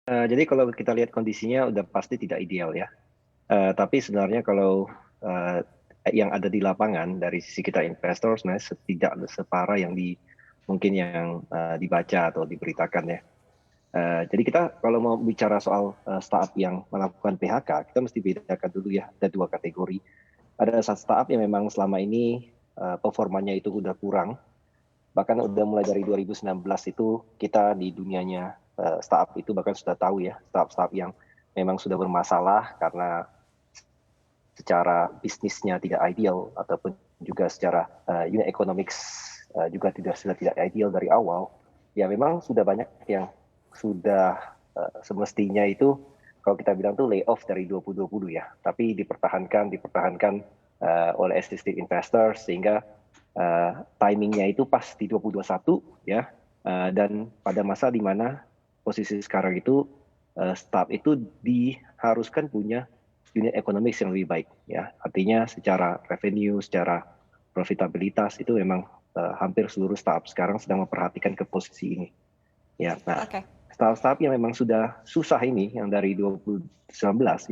Jadi kalau kita lihat kondisinya udah pasti tidak ideal ya. Tapi sebenarnya kalau eh, yang ada di lapangan dari sisi kita investor sebenarnya tidak separah yang mungkin yang dibaca atau diberitakan ya. Jadi kita kalau mau bicara soal startup yang melakukan PHK, kita mesti bedakan dulu ya, ada dua kategori. Ada startup yang memang selama ini performanya itu udah kurang, bahkan udah mulai dari 2019 itu kita di dunianya startup itu bahkan sudah tahu ya, startup yang memang sudah bermasalah karena secara bisnisnya tidak ideal ataupun juga secara unit economics juga sudah tidak ideal dari awal. Ya memang sudah banyak yang sudah semestinya itu kalau kita bilang tuh layoff dari 2020 ya, tapi dipertahankan oleh existing investor sehingga timingnya itu pas di 2021 ya, dan pada masa di mana posisi sekarang itu startup itu diharuskan punya unit economics yang lebih baik ya, artinya secara revenue, secara profitabilitas itu memang hampir seluruh startup sekarang sedang memperhatikan ke posisi ini ya. Nah, Oke. startup yang memang sudah susah ini yang dari 2019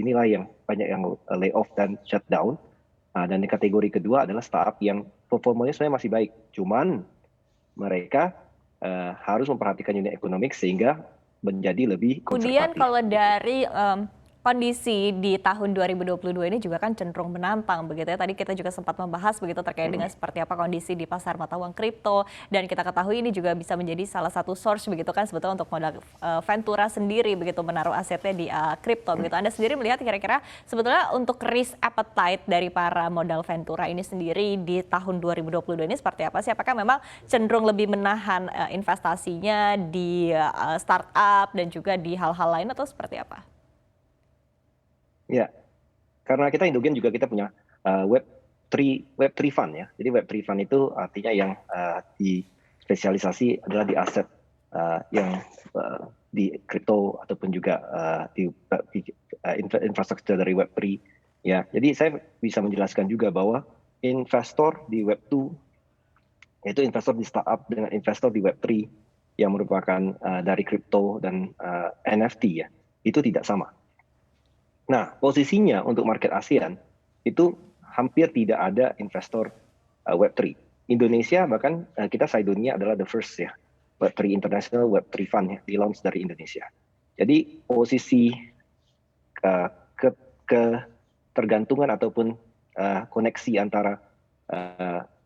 inilah yang banyak yang layoff dan shutdown. Dan di kategori kedua adalah startup yang performanya sebenarnya masih baik, cuman mereka harus memperhatikan unit ekonomik sehingga menjadi lebih Kemudian konservatif. kalau dari kondisi di tahun 2022 ini juga kan cenderung menantang begitu ya. Tadi kita juga sempat membahas begitu terkait dengan seperti apa kondisi di pasar mata uang kripto, dan kita ketahui ini juga bisa menjadi salah satu source begitu kan sebetulnya untuk modal Ventura sendiri begitu menaruh asetnya di kripto begitu. Anda sendiri melihat kira-kira sebetulnya untuk risk appetite dari para modal Ventura ini sendiri di tahun 2022 ini seperti apa sih? Apakah memang cenderung lebih menahan investasinya di startup dan juga di hal-hal lain atau seperti apa? Ya, karena kita Indogen juga kita punya Web3 Fund ya. Jadi Web3 Fund itu artinya yang di spesialisasi adalah di aset yang di kripto ataupun juga infrastruktur dari Web3 ya. Jadi saya bisa menjelaskan juga bahwa investor di Web2 yaitu investor di startup dengan investor di Web3 yang merupakan dari kripto dan NFT ya, itu tidak sama. Nah, posisinya untuk market ASEAN itu hampir tidak ada investor Web3. Indonesia bahkan kita dunia adalah the first ya, Web3 International Web3 Fund ya, di launch dari Indonesia. Jadi posisi uh, ke, ketergantungan ataupun koneksi antara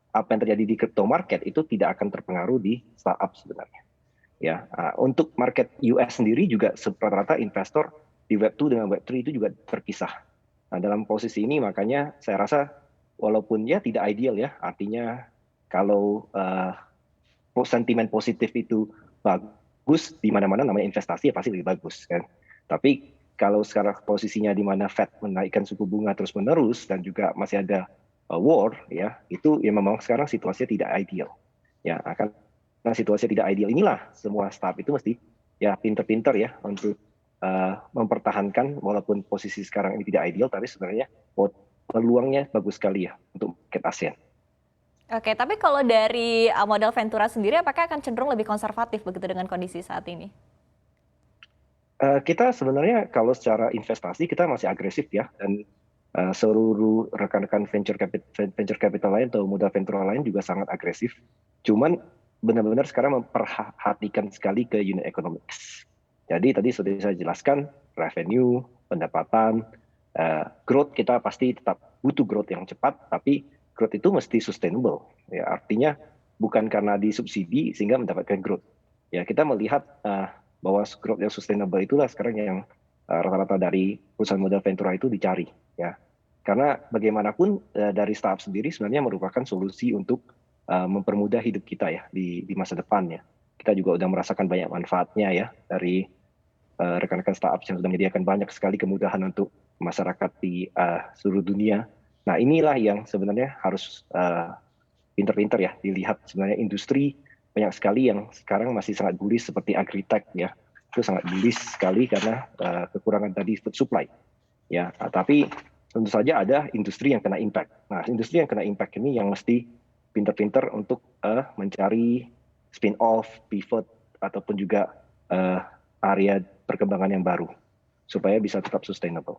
apa yang terjadi di crypto market itu tidak akan terpengaruh di startup sebenarnya. Ya, untuk market US sendiri juga rata-rata investor di Web2 dengan Web3 itu juga terpisah. Nah, dalam posisi ini makanya saya rasa walaupun ya tidak ideal ya, artinya kalau sentimen positif itu bagus di mana-mana namanya investasi ya pasti lebih bagus kan. Tapi kalau sekarang posisinya di mana Fed menaikkan suku bunga terus-menerus dan juga masih ada war ya, itu ya memang sekarang situasinya tidak ideal. Ya, akan nah situasi tidak ideal inilah semua staff itu mesti ya pinter-pinter ya untuk mempertahankan walaupun posisi sekarang ini tidak ideal, tapi sebenarnya peluangnya bagus sekali ya untuk market ASEAN. Oke, tapi kalau dari modal Ventura sendiri apakah akan cenderung lebih konservatif begitu dengan kondisi saat ini? Kita sebenarnya kalau secara investasi kita masih agresif ya, dan seluruh rekan-rekan venture capital lain atau modal Ventura lain juga sangat agresif. Cuman benar-benar sekarang memperhatikan sekali ke unit economics. Jadi tadi sudah saya jelaskan revenue, pendapatan, growth kita pasti tetap butuh growth yang cepat, tapi growth itu mesti sustainable. Ya, artinya bukan karena disubsidi sehingga mendapatkan growth. Ya, kita melihat bahwa growth yang sustainable itulah sekarang yang rata-rata dari perusahaan modal Ventura itu dicari ya, karena bagaimanapun dari startup sendiri sebenarnya merupakan solusi untuk mempermudah hidup kita ya di masa depan ya. Kita juga sudah merasakan banyak manfaatnya ya dari rekan-rekan startup yang sudah menyediakan banyak sekali kemudahan untuk masyarakat di seluruh dunia. Nah, inilah yang sebenarnya harus pinter-pinter ya dilihat. Sebenarnya industri banyak sekali yang sekarang masih sangat bullish seperti agritech ya, itu sangat bullish sekali karena kekurangan tadi food supply ya. Tapi tentu saja ada industri yang kena impact. Nah, industri yang kena impact ini yang mesti pinter-pinter untuk mencari spin off, pivot ataupun juga area perkembangan yang baru supaya bisa tetap sustainable.